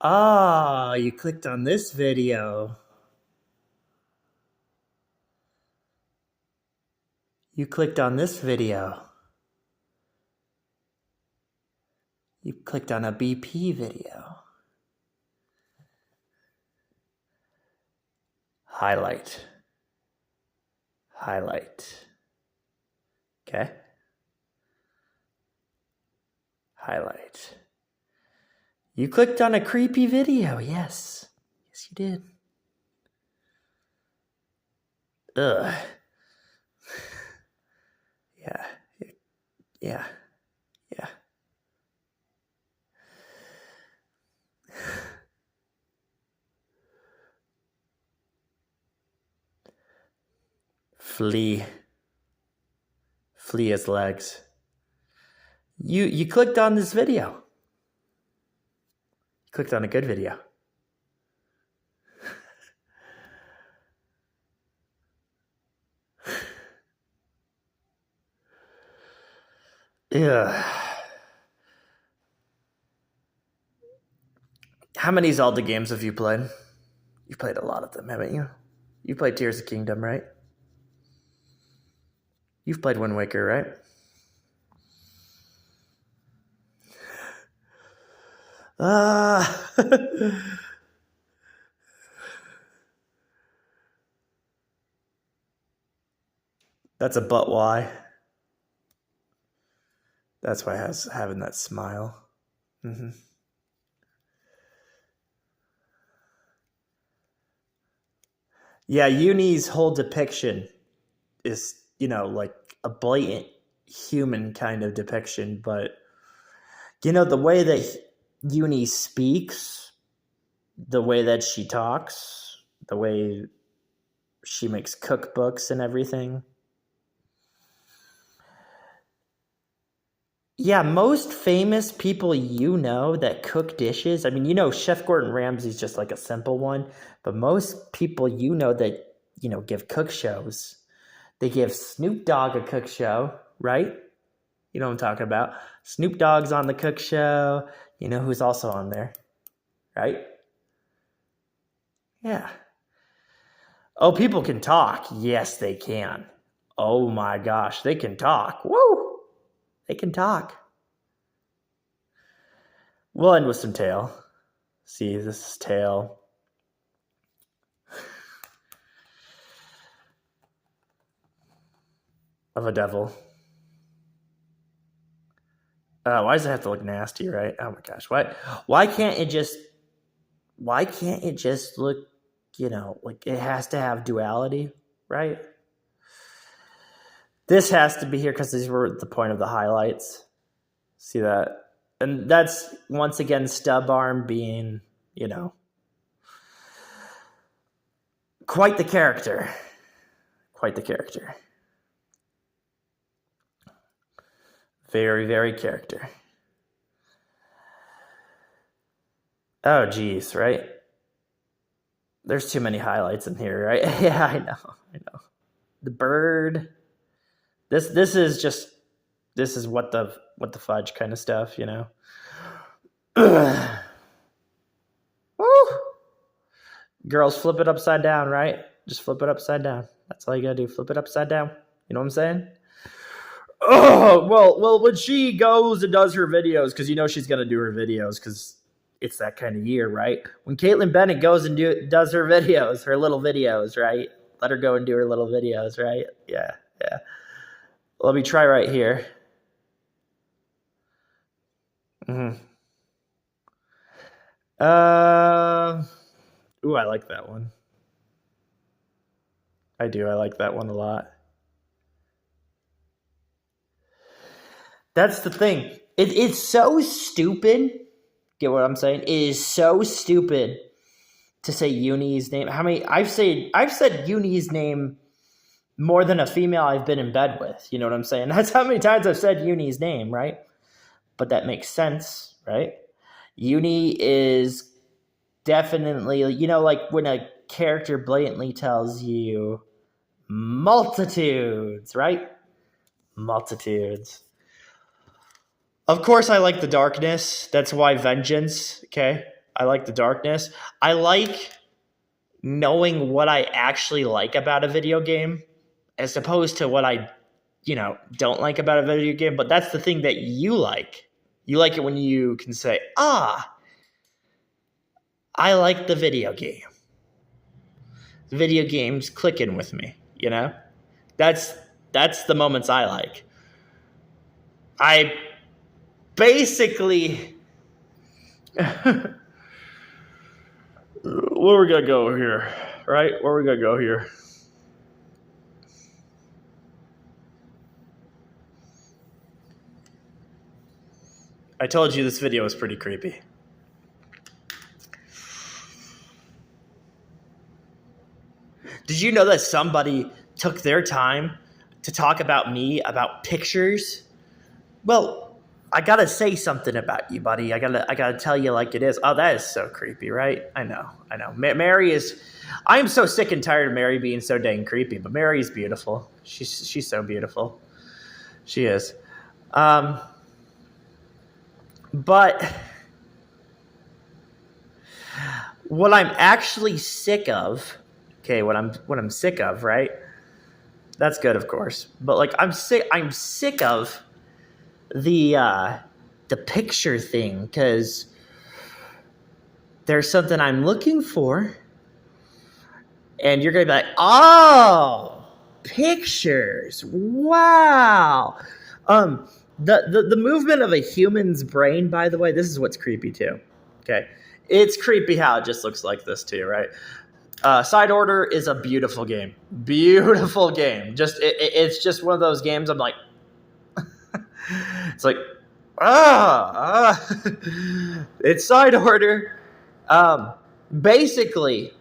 Ah, you clicked on this video. You clicked on this video. You clicked on a BP video. Highlight. Highlight. Okay. Highlight. You clicked on a creepy video. Yes. Yes, you did. Ugh. Yeah. Yeah. Yeah. Flea. Flea has legs. You clicked on this video. You clicked on a good video. Yeah. How many Zelda games have you played? You've played a lot of them, haven't you? You played Tears of Kingdom, right? You've played Wind Waker, right? That's a but why. That's why I was having that smile. Mm-hmm. Yeah, Uni's whole depiction is, like a blatant human kind of depiction, but the way that Uni speaks, the way that she talks, the way she makes cookbooks and everything. Yeah, most famous people that cook dishes. I mean, Chef Gordon Ramsay's just like a simple one, but most people that, give cook shows. They give Snoop Dogg a cook show, right? You know what I'm talking about. Snoop Dogg's on the cook show. You know who's also on there, right? Yeah. Oh, people can talk. Yes, they can. Oh my gosh, they can talk. Woo! They can talk. We'll end with some tail. See, this is tail. Of a devil. Why does it have to look nasty, right? Oh my gosh. Why can't it just look, like it has to have duality, right? This has to be here because these were the point of the highlights. See that? And that's, once again, Stub Arm being, quite the character. Quite the character. Very, very character. Oh, geez, right? There's too many highlights in here, right? Yeah, I know. The bird. This is what the fudge kind of stuff, Woo! Girls, flip it upside down, right? Just flip it upside down. That's all you gotta do. Flip it upside down. You know what I'm saying? Oh, well, when she goes and does her videos, because she's gonna do her videos, because it's that kind of year, right? When Caitlin Bennett goes and does her videos, her little videos, right? Let her go and do her little videos, right? Yeah. Let me try right here. Mm-hmm. Ooh, I like that one. I do. I like that one a lot. That's the thing. It's so stupid. Get what I'm saying? It is so stupid to say Uni's name. How many? I've said Uni's name more than a female I've been in bed with. You know what I'm saying? That's how many times I've said Uni's name, right? But that makes sense, right? Uni is definitely, like when a character blatantly tells you multitudes, right? Multitudes. Of course, I like the darkness. That's why Vengeance, okay? I like the darkness. I like knowing what I actually like about a video game as opposed to what I, don't like about a video game. But that's the thing that you like. You like it when you can say, I like the video game. The video game's clicking with me, That's the moments I like. I basically where we gonna go here, right? Where we gonna go here? I told you this video was pretty creepy. Did you know that somebody took their time to talk about me, about pictures? Well, I gotta say something about you, buddy. I gotta tell you like it is. Oh, that is so creepy, right? I know. Mary is. I am so sick and tired of Mary being so dang creepy, but Mary is beautiful. She's so beautiful. She is. But what I'm actually sick of. Okay, what I'm sick of, right? That's good, of course. But like I'm sick of the picture thing, because there's something I'm looking for, and you're gonna be like, oh, pictures, wow. The movement of a human's brain, by the way, this is what's creepy too. Okay, it's creepy how it just looks like this too, right? Side Order is a beautiful game. Beautiful game. It's just one of those games I'm like, it's like, it's Side Order. Basically,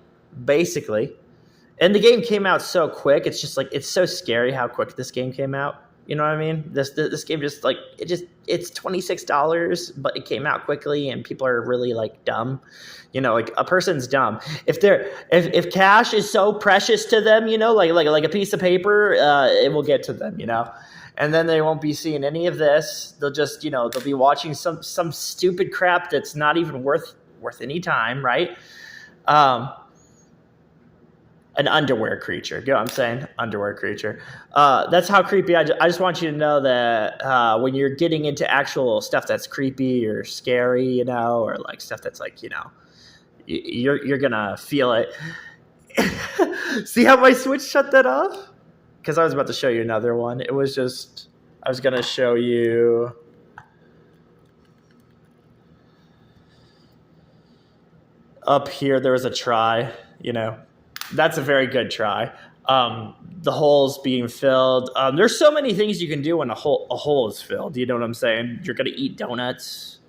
and the game came out so quick. It's just like, it's so scary how quick this game came out. You know what I mean? This game just like, it's $26, but it came out quickly, and people are really like dumb. Like a person's dumb. If cash is so precious to them, like a piece of paper, it will get to them, and then they won't be seeing any of this. They'll just, they'll be watching some stupid crap that's not even worth any time, right? An underwear creature. You know what I'm saying? Underwear creature. That's how creepy. I just want you to know that when you're getting into actual stuff that's creepy or scary, or like stuff that's like, you're gonna feel it. See how my Switch shut that off? Because I was about to show you another one. It was just, I was gonna show you. Up here, there was a try, That's a very good try. The hole's being filled. There's so many things you can do when a hole is filled. You know what I'm saying? You're going to eat donuts.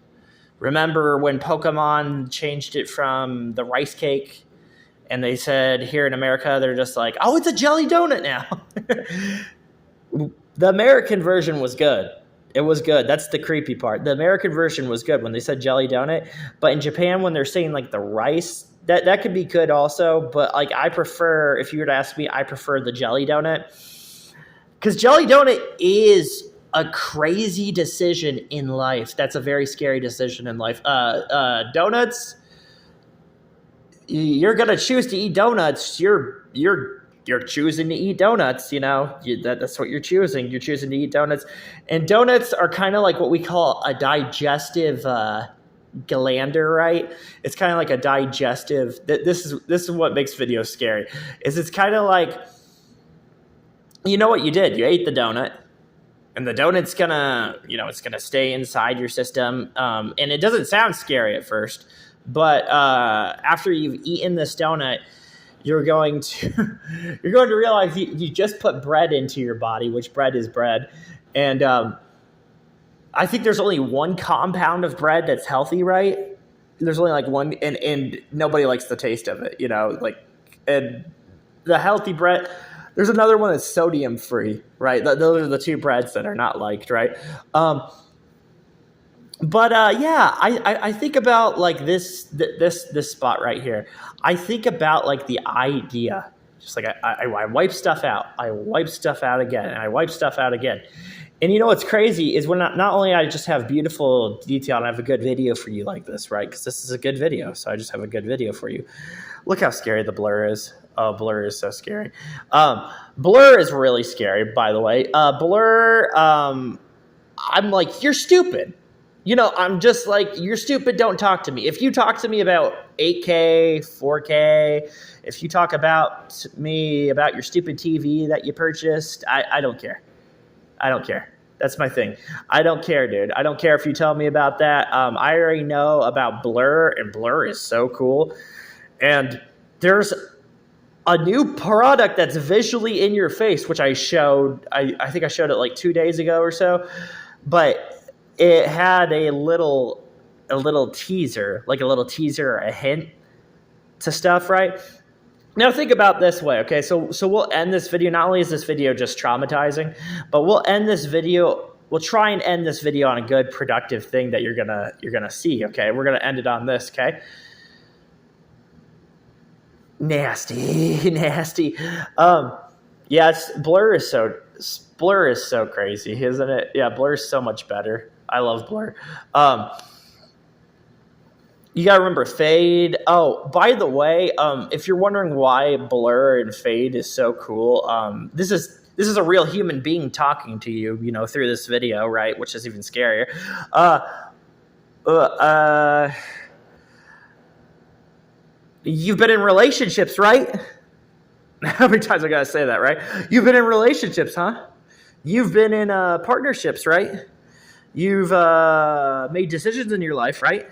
Remember when Pokemon changed it from the rice cake, and they said here in America, they're just like, oh, it's a jelly donut now. The American version was good. It was good. That's the creepy part. The American version was good when they said jelly donut. But in Japan, when they're saying like the rice, that could be good also. But like I prefer, if you were to ask me, I prefer the jelly donut. Because jelly donut is a crazy decision in life. That's a very scary decision in life. Donuts, you're going to choose to eat donuts. You're choosing to eat donuts, that's what you're choosing. You're choosing to eat donuts. And donuts are kind of like what we call a digestive gelander, right? It's kind of like a digestive. This is what makes videos scary. It's kind of like, you know what you did? You ate the donut, and the donut's gonna, it's gonna stay inside your system. And it doesn't sound scary at first, but after you've eaten this donut, you're going to realize you just put bread into your body, which bread is bread. And I think there's only one compound of bread that's healthy, right? There's only like one, and nobody likes the taste of it, and the healthy bread, there's another one that's sodium free, right? Those are the two breads that are not liked, right? But I think about like this spot right here. I think about like the idea, just like I wipe stuff out. I wipe stuff out again, and I wipe stuff out again. And you know what's crazy is when not only I just have beautiful detail and I have a good video for you like this, right? Because this is a good video, so I just have a good video for you. Look how scary the blur is. Oh, blur is so scary. Blur is really scary, by the way. Blur, I'm like, you're stupid. You know, I'm just like, you're stupid, don't talk to me. If you talk to me about 8K, 4K, if you talk about me about your stupid TV that you purchased, I don't care. I don't care. That's my thing. I don't care, dude. I don't care if you tell me about that. I already know about Blur, and Blur is so cool. And there's a new product that's visually in your face, which I showed. I think I showed it like 2 days ago or so. But it had a little teaser, like a little teaser or a hint to stuff, right? Now think about this way, okay? So we'll end this video. Not only is this video just traumatizing, but we'll end this video. We'll try and end this video on a good, productive thing that you're gonna see, okay? We're gonna end it on this, okay? Nasty, nasty. Yeah, Blur is so crazy, isn't it? Yeah, Blur is so much better. I love Blur. You gotta remember Fade. Oh, by the way, if you're wondering why Blur and Fade is so cool, this is a real human being talking to you, you know, through this video, right? Which is even scarier. You've been in relationships, right? How many times I gotta say that, right? You've been in relationships, huh? You've been in partnerships, right? You've made decisions in your life, right?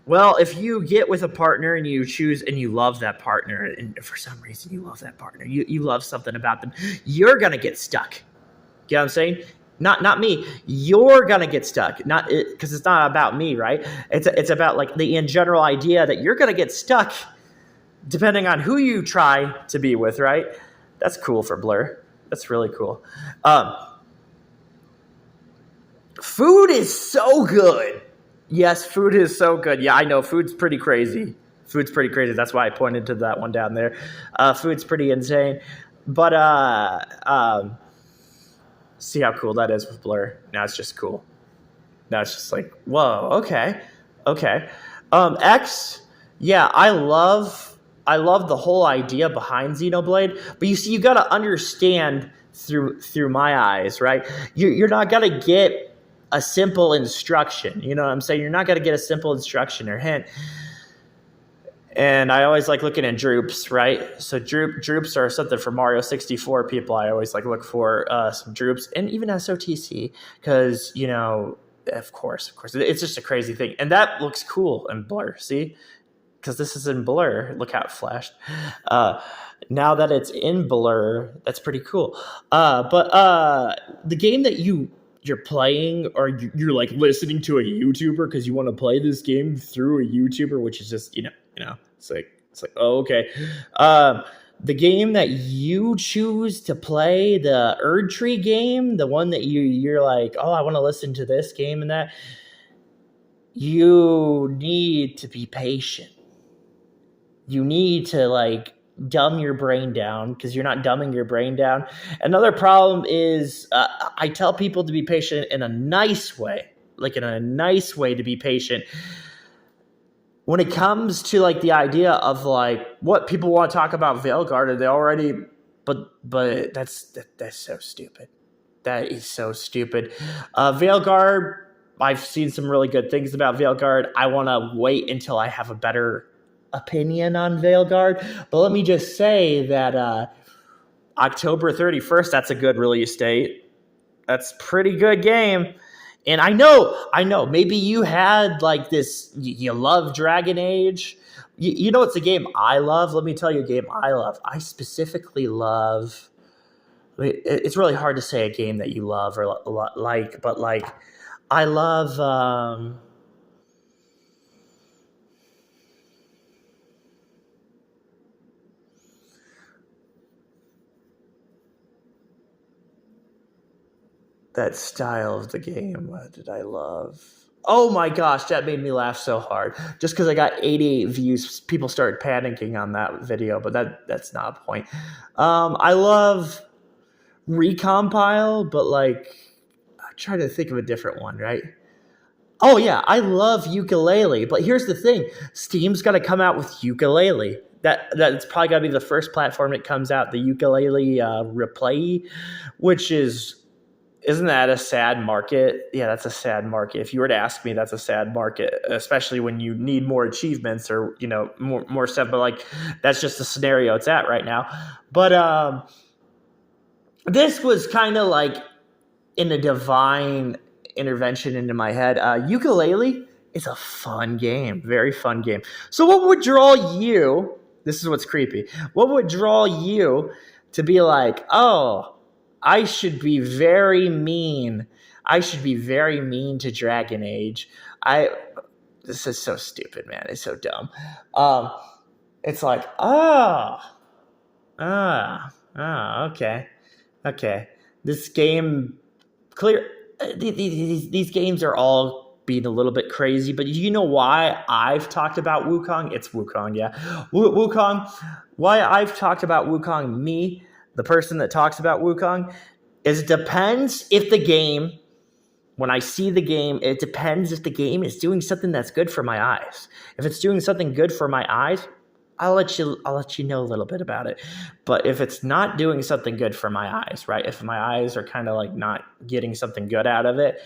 Well, if you get with a partner and you choose and you love that partner, and for some reason you love that partner, you love something about them, you're going to get stuck. You know what I'm saying? Not me. You're going to get stuck. Not because it's not about me, right? It's about like the in general idea that you're going to get stuck depending on who you try to be with, right? That's cool for Blur. That's really cool. Food is so good. Yes, food is so good. Yeah, I know. Food's pretty crazy. That's why I pointed to that one down there. Food's pretty insane. But see how cool that is with Blur. Now it's just cool. Now it's just like, whoa, okay. X, yeah, I love the whole idea behind Xenoblade. But you see, you got to understand through my eyes, right? You're not going to get a simple instruction. You know what I'm saying? You're not going to get a simple instruction or hint. And I always like looking at droops, right? So droops are something for Mario 64 people. I always like look for some droops, and even SOTC, because, you know, of course, it's just a crazy thing. And that looks cool in Blur, see? Because this is in Blur. Look how it flashed. Now that it's in Blur, that's pretty cool. But the game that you're playing, or you're like listening to a YouTuber because you want to play this game through a YouTuber, which is just, you know, it's like, oh, okay. The game that you choose to play, the Erdtree game, the one that you're like, oh, I want to listen to this game and that, you need to be patient. You need to like dumb your brain down, because you're not dumbing your brain down. Another problem is I tell people to be patient in a nice way, to be patient. When it comes to like the idea of like what people want to talk about Veilguard, they already, but that's so stupid. That is so stupid. Veilguard, I've seen some really good things about Veilguard. I want to wait until I have a better opinion on Veilguard, but let me just say that October 31st, that's a good release date. That's a pretty good game. And I know maybe you had like this, you love Dragon Age. You know, it's a game I love. Let me tell you a game I love. I specifically love, it's really hard to say a game that you love or like, but like I love that style of the game. What did I love? Oh my gosh, that made me laugh so hard. Just because I got 88 views, people started panicking on that video, but that's not a point. I love Recompile, but like trying to think of a different one, right? Oh yeah, I love Ukulele, but here's the thing: Steam's got to come out with Ukulele. That's probably got to be the first platform that comes out. The Ukulele Replay, which isn't that a sad market? Yeah, that's a sad market. If you were to ask me, that's a sad market, especially when you need more achievements or more stuff. But like that's just the scenario it's at right now. But this was kind of like in a divine intervention into my head. Ukulele is a fun game, very fun game. So what would draw you? This is what's creepy. What would draw you to be like, oh, I should be very mean. I should be very mean to Dragon Age. This is so stupid, man. It's so dumb. It's like, okay. This game, clear. These games are all being a little bit crazy, but you know why I've talked about Wukong? It's Wukong, yeah. Wukong. Why I've talked about Wukong, me, the person that talks about Wukong, is it depends if the game, when I see the game, it depends if the game is doing something that's good for my eyes. If it's doing something good for my eyes, I'll let you know a little bit about it. But if it's not doing something good for my eyes, right? If my eyes are kind of like not getting something good out of it,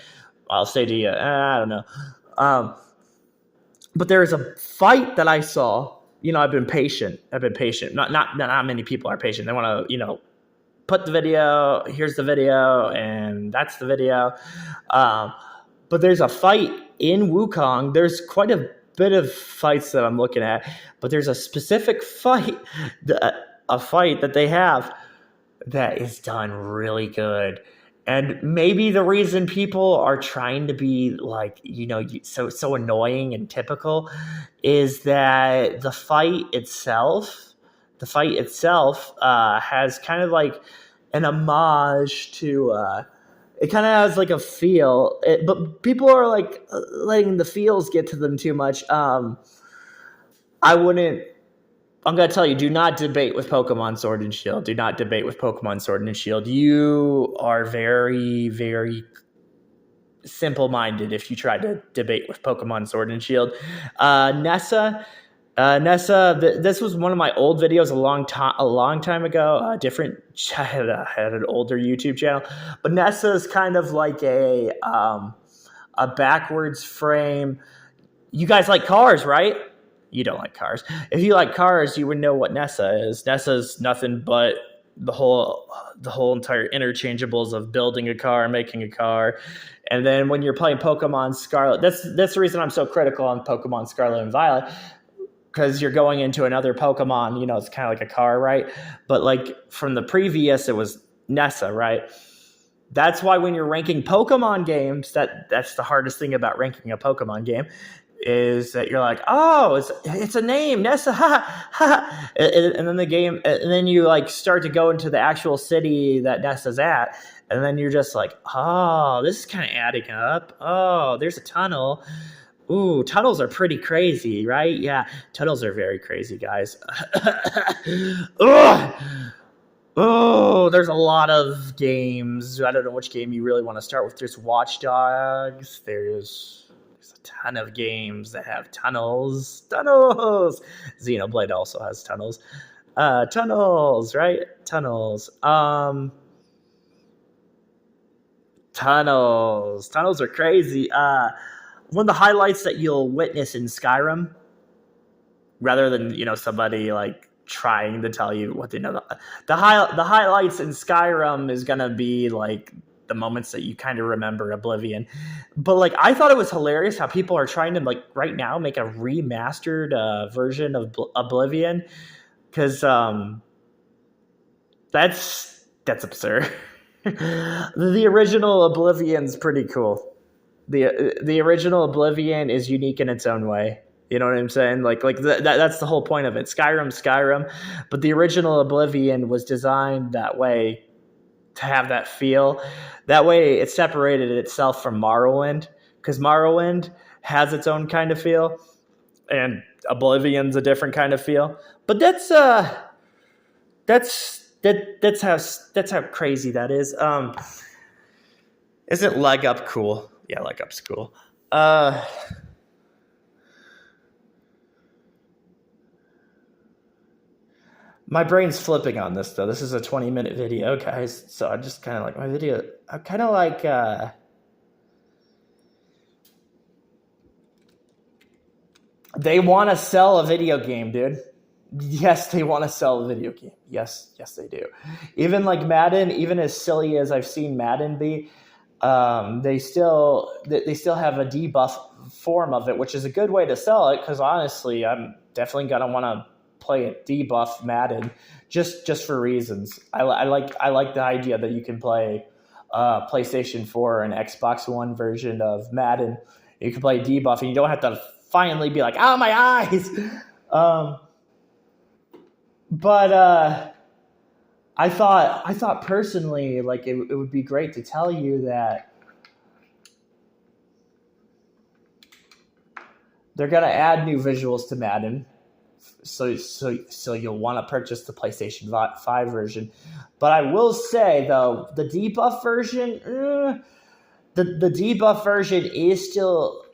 I'll say to you, I don't know. But there's a fight that I saw. I've been patient. Not many people are patient. They want to, put the video. Here's the video, and that's the video. But there's a fight in Wukong. There's quite a bit of fights that I'm looking at, but there's a specific fight, a fight that they have that is done really good. And maybe the reason people are trying to be like, so annoying and typical is that the fight itself has kind of like an homage to, it kind of has like a feel, but people are like letting the feels get to them too much. I'm going to tell you, do not debate with Pokemon Sword and Shield. Do not debate with Pokemon Sword and Shield. You are very, very simple-minded if you try to debate with Pokemon Sword and Shield. Nessa, this was one of my old videos a long time ago. I had an older YouTube channel, but Nessa is kind of like a backwards frame. You guys like cars, right? You don't like cars. If you like cars, you would know what Nessa is. Nessa is nothing but the whole entire interchangeables of building a car, making a car. And then when you're playing Pokemon Scarlet, that's the reason I'm so critical on Pokemon Scarlet and Violet, because you're going into another Pokemon, it's kind of like a car, right? But like from the previous, it was Nessa, right? That's why when you're ranking Pokemon games, that's the hardest thing about ranking a Pokemon game, is that you're like, oh, it's a name, Nessa, and then the game, and then you like start to go into the actual city that Nessa's at, and then you're just like, oh, this is kind of adding up. Oh, there's a tunnel. Ooh, tunnels are pretty crazy, right? Yeah, tunnels are very crazy, guys. Oh, there's a lot of games. I don't know which game you really want to start with. There's Watch Dogs. There's a ton of games that have tunnels. Xenoblade also has tunnels. Tunnels, right? Tunnels. Tunnels are crazy. One of the highlights that you'll witness in Skyrim, rather than somebody like trying to tell you what they know, the highlights in Skyrim is gonna be like the moments that you kind of remember Oblivion. But like I thought it was hilarious how people are trying to like right now make a remastered version of Oblivion, because that's absurd. The original Oblivion's pretty cool. The original Oblivion is unique in its own way. You know what I'm saying? That's the whole point of it. Skyrim, but the original Oblivion was designed that way to have that feel. That way it separated itself from Morrowind, because Morrowind has its own kind of feel and Oblivion's a different kind of feel. But that's how crazy that is. Isn't leg up cool? Yeah, leg up's cool. My brain's flipping on this though. This is a 20-minute video, guys. So I just kind of like my video. I kind of like. They want to sell a video game, dude. Yes, they want to sell a video game. Yes, they do. Even like Madden, even as silly as I've seen Madden be, they still have a debuff form of it, which is a good way to sell it. Because honestly, I'm definitely gonna want to play a debuff Madden just for reasons. I like the idea that you can play PlayStation 4 and Xbox One version of Madden. You can play debuff, and you don't have to finally be like, "Oh, my eyes." But I thought personally, like it would be great to tell you that they're gonna add new visuals to Madden, so you'll want to purchase the PlayStation 5 version. But I will say though, the debuff version, the debuff version is still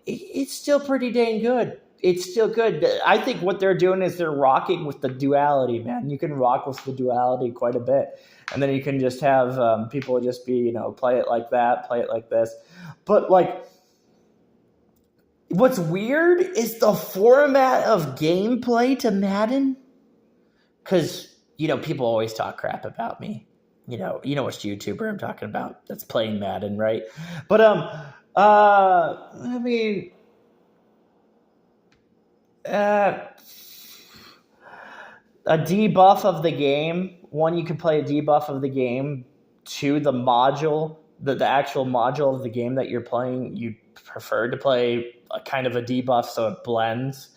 pretty dang good. It's still good. I think what they're doing is they're rocking with the duality, man. You can rock with the duality quite a bit. And then you can just have people just be, play it like that, play it like this. But, like, what's weird is the format of gameplay to Madden. Because, people always talk crap about me. You know which YouTuber I'm talking about that's playing Madden, right? But, I mean... a debuff of the game. One, you can play a debuff of the game. Two, the module, the actual module of the game that you're playing, you prefer to play a kind of a debuff so it blends.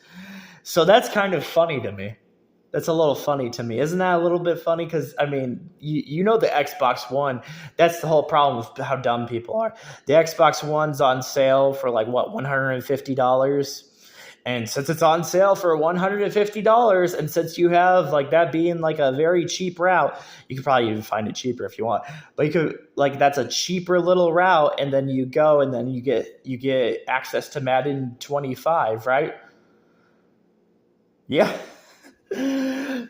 So that's kind of funny to me. That's a little funny to me. Isn't that a little bit funny? Because, I mean, you know the Xbox One, that's the whole problem with how dumb people are. The Xbox One's on sale for like, what, $150? And since it's on sale for $150, and since you have like that being like a very cheap route, you could probably even find it cheaper if you want. But you could that's a cheaper little route, and then you go and then you get access to Madden 25, right? Yeah.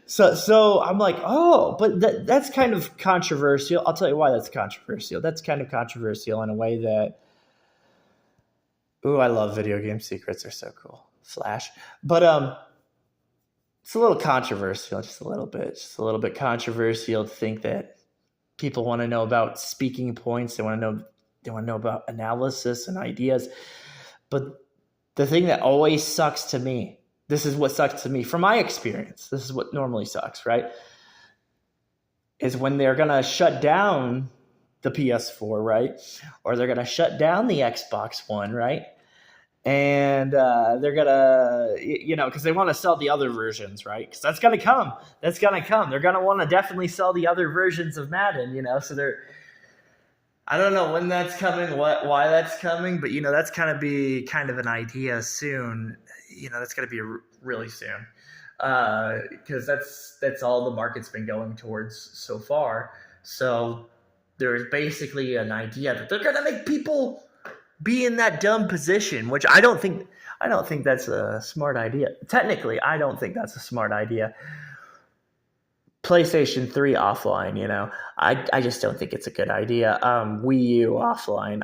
So I'm like, oh, but that's kind of controversial. I'll tell you why that's controversial. That's kind of controversial in a way that, ooh, I love video game secrets. They're so cool. Flash. But it's a little controversial, just a little bit controversial to think that people want to know about speaking points. They want to know about analysis and ideas. But the thing that always sucks to me, this is what sucks to me from my experience. This is what normally sucks, right? Is when they're going to shut down the PS4, right? Or they're going to shut down the Xbox One, right? And they're going to, because they want to sell the other versions, right? Because that's going to come. That's going to come. They're going to want to definitely sell the other versions of Madden, so I don't know when that's coming, why that's coming, but, that's going to be kind of an idea soon. That's going to be really soon. Because that's all the market's been going towards so far. So there's basically an idea that they're going to make people be in that dumb position, which I don't think that's a smart idea. Technically, I don't think that's a smart idea. PlayStation 3 offline, I just don't think it's a good idea. Wii U offline,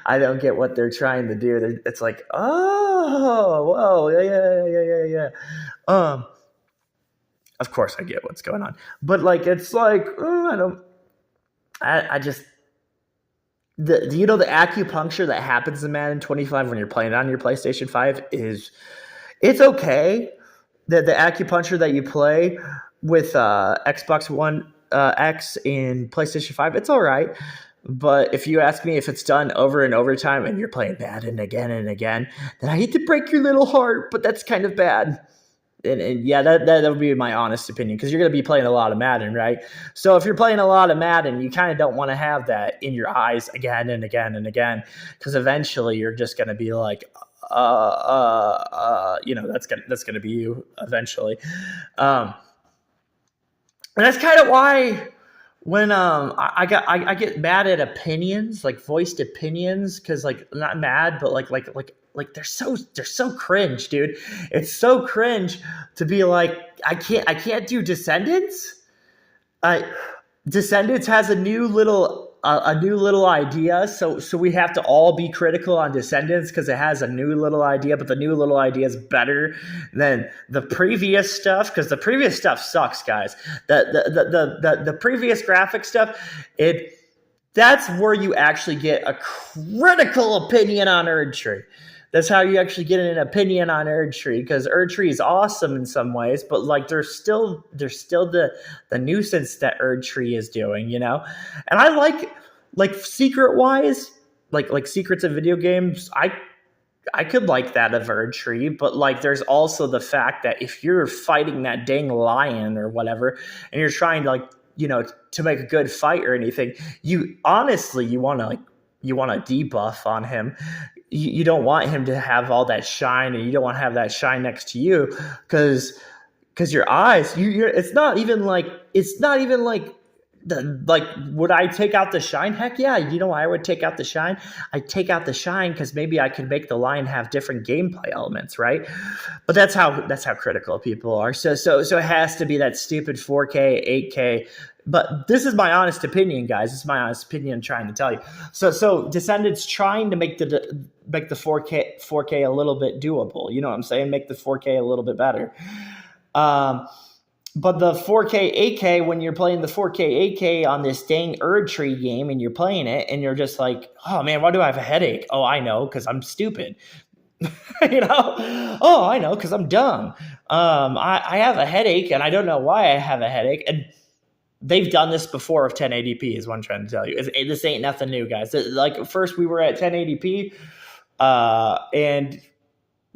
I don't get what they're trying to do. It's like, oh, whoa, yeah. Of course I get what's going on, but it's like, I just. Do you know the acupuncture that happens in Madden 25 when you're playing it on your PlayStation 5 it's okay. The acupuncture that you play with Xbox One X in PlayStation 5, it's all right. But if you ask me if it's done over and over time and you're playing Madden again and again, then I hate to break your little heart, but that's kind of bad. And yeah, that would be my honest opinion, because you're going to be playing a lot of Madden, right? So if you're playing a lot of Madden, you kind of don't want to have that in your eyes again and again and again, because eventually you're just going to be like, that's going to be you eventually. And that's kind of why when I get mad at opinions, like voiced opinions, because like not mad, but like they're so cringe, dude. It's so cringe to be like I can't do Descendants. I Descendants has a new little idea, so we have to all be critical on Descendants because it has a new little idea, but the new little idea is better than the previous stuff because the previous stuff sucks, guys. The previous graphic stuff, that's where you actually get a critical opinion on Erdtree. That's how you actually get an opinion on Erdtree, because Erdtree is awesome in some ways, but like there's still the nuisance that Erdtree is doing, you know. And I like secret wise, like secrets of video games. I could like that of Erdtree, but like there's also the fact that if you're fighting that dang lion or whatever, and you're trying to like to make a good fight or anything, you honestly you want to debuff on him. You don't want him to have all that shine, and you don't want to have that shine next to you because your eyes, it's not even like would I take out the shine? Heck yeah, I would take out the shine. I take out the shine because maybe I can make the lion have different gameplay elements, right? But that's how critical people are. So it has to be that stupid 4K, 8K. But this is my honest opinion, guys. This is my honest opinion I'm trying to tell you. So Descendants trying to make the 4K a little bit doable. You know what I'm saying? Make the 4K a little bit better. But the 4K 8K, when you're playing the 4K 8K on this dang Erdtree game and you're playing it and you're just like, oh man, why do I have a headache? Oh, I know, because I'm stupid. Oh, I know, because I'm dumb. I have a headache and I don't know why I have a headache. And they've done this before with 1080p is what I'm trying to tell you. This ain't nothing new, guys. Like first we were at 1080p and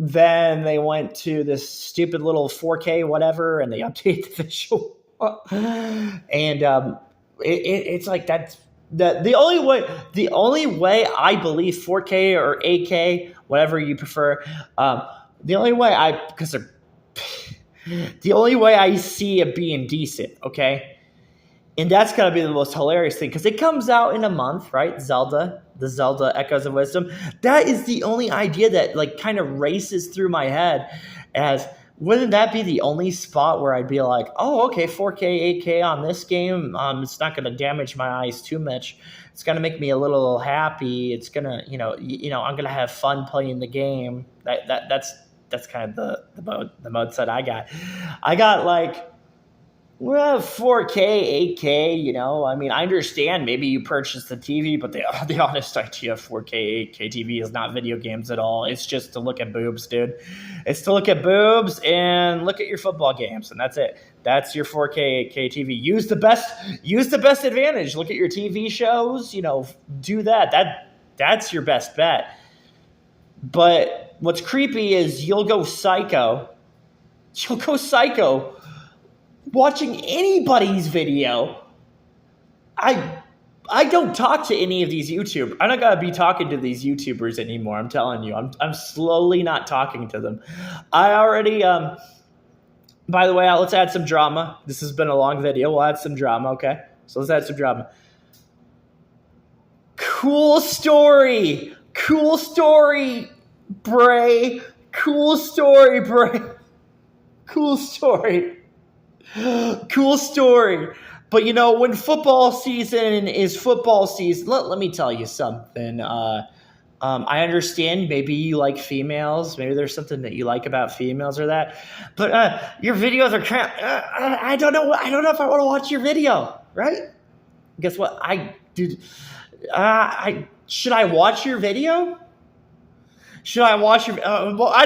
then they went to this stupid little 4K whatever, and they update the visual. And it's like that's the only way I believe 4K or 8K, whatever you prefer. The only way I see it being decent, okay. And that's going to be the most hilarious thing because it comes out in a month, right? The Zelda Echoes of Wisdom. That is the only idea that like kind of races through my head as wouldn't that be the only spot where I'd be like, oh, okay, 4K, 8K on this game. It's not going to damage my eyes too much. It's going to make me a little happy. It's going to, I'm going to have fun playing the game. That's kind of the mode set I got. I got like, well, 4K, 8K, I mean, I understand maybe you purchased the TV, but the honest idea of 4K, 8K TV is not video games at all. It's just to look at boobs, dude. It's to look at boobs and look at your football games, and that's it. That's your 4K, 8K TV. Use the best advantage. Look at your TV shows, do that. That's your best bet. But what's creepy is you'll go psycho watching anybody's video. I don't talk to any of these YouTubers. I'm not gonna be talking to these YouTubers anymore. I'm telling you, I'm slowly not talking to them. I already by the way, let's add some drama. This has been a long video. We'll add some drama, okay? So let's add some drama. Cool story, Bray. Cool story, Bray. Cool story. Cool story. But when football season is football season, let me tell you something. I understand maybe you like females. Maybe there's something that you like about females or that. But your videos are crap. I don't know if I want to watch your video, right? Guess what? Should I watch your video? Should I watch your? Well, I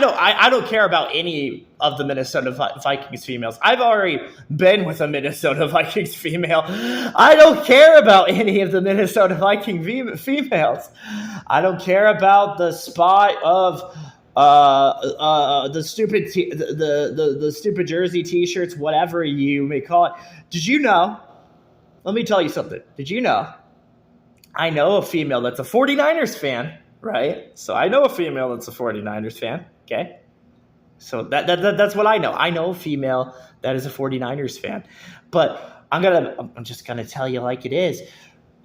don't care about any of the Minnesota Vikings females. I've already been with a Minnesota Vikings female. I don't care about any of the Minnesota Viking females. I don't care about the spot of the stupid the stupid jersey T-shirts, whatever you may call it. Did you know? Let me tell you something. Did you know? I know a female that's a 49ers fan. Right? So I know a female that's a 49ers fan, okay? So that's what I know. I know a female that is a 49ers fan. But I'm just gonna tell you like it is.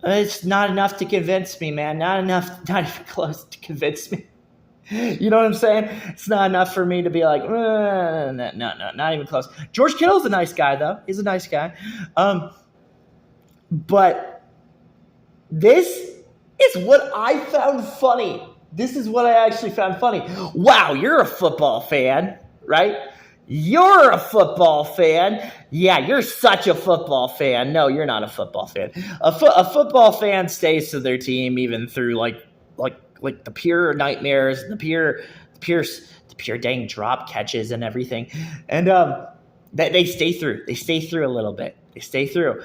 It's not enough to convince me, man. Not enough, not even close to convince me. You know what I'm saying? It's not enough for me to be like, no, not even close. George Kittle's a nice guy, though. He's a nice guy. But this is what I found funny. This is what I actually found funny. Wow, you're a football fan, right? You're a football fan. Yeah, you're such a football fan. No, you're not a football fan. A football fan stays to their team even through like the pure nightmares, the pure dang drop catches and everything, and they stay through. They stay through a little bit. They stay through.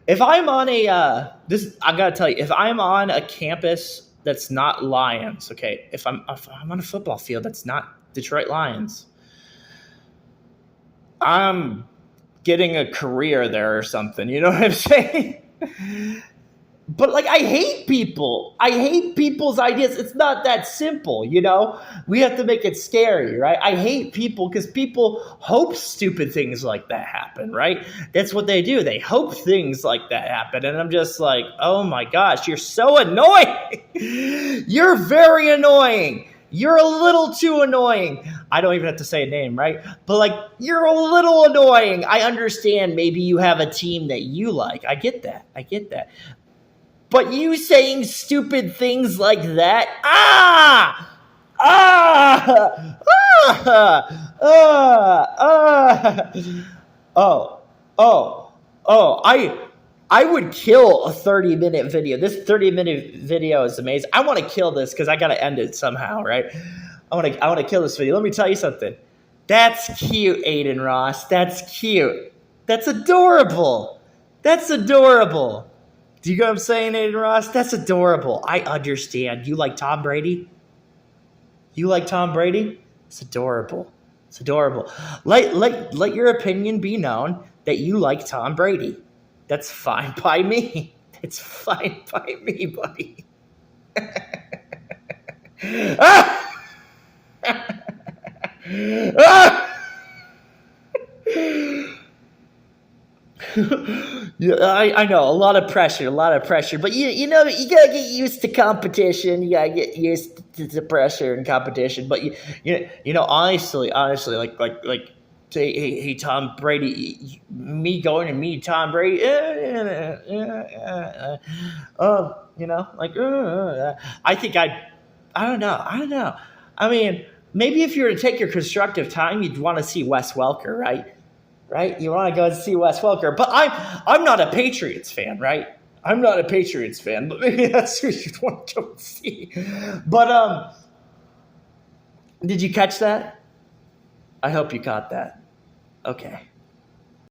If I'm on I gotta tell you, if I'm on a campus that's not Lions, okay, if I'm on a football field that's not Detroit Lions, I'm getting a career there or something. You know what I'm saying? But like, I hate people. I hate people's ideas. It's not that simple, you know? We have to make it scary, right? I hate people because people hope stupid things like that happen, right? That's what they do. They hope things like that happen. And I'm just like, oh my gosh, you're so annoying. You're very annoying. You're a little too annoying. I don't even have to say a name, right? But like, you're a little annoying. I understand maybe you have a team that you like. I get that. But you saying stupid things like that, I would kill a 30-minute video. This 30-minute video is amazing. I want to kill this because I got to end it somehow, right? I want to kill this video. Let me tell you something. That's cute, Aiden Ross. That's cute. That's adorable. Do you know what I'm saying, Aiden Ross? That's adorable. I understand. You like Tom Brady? It's adorable. Let your opinion be known that you like Tom Brady. That's fine by me. It's fine by me, buddy. Yeah, I know, a lot of pressure, but you know, you gotta get used to competition. You gotta get used to the pressure and competition. But you know, honestly, like, hey, Tom Brady, me going to meet Tom Brady, you know, like, I think I don't know. I mean, maybe if you were to take your constructive time, you'd want to see Wes Welker, right? Right? You want to go and see Wes Welker. But I'm not a Patriots fan, right? I'm not a Patriots fan, but maybe that's who you'd want to go and see. But did you catch that? I hope you caught that. Okay.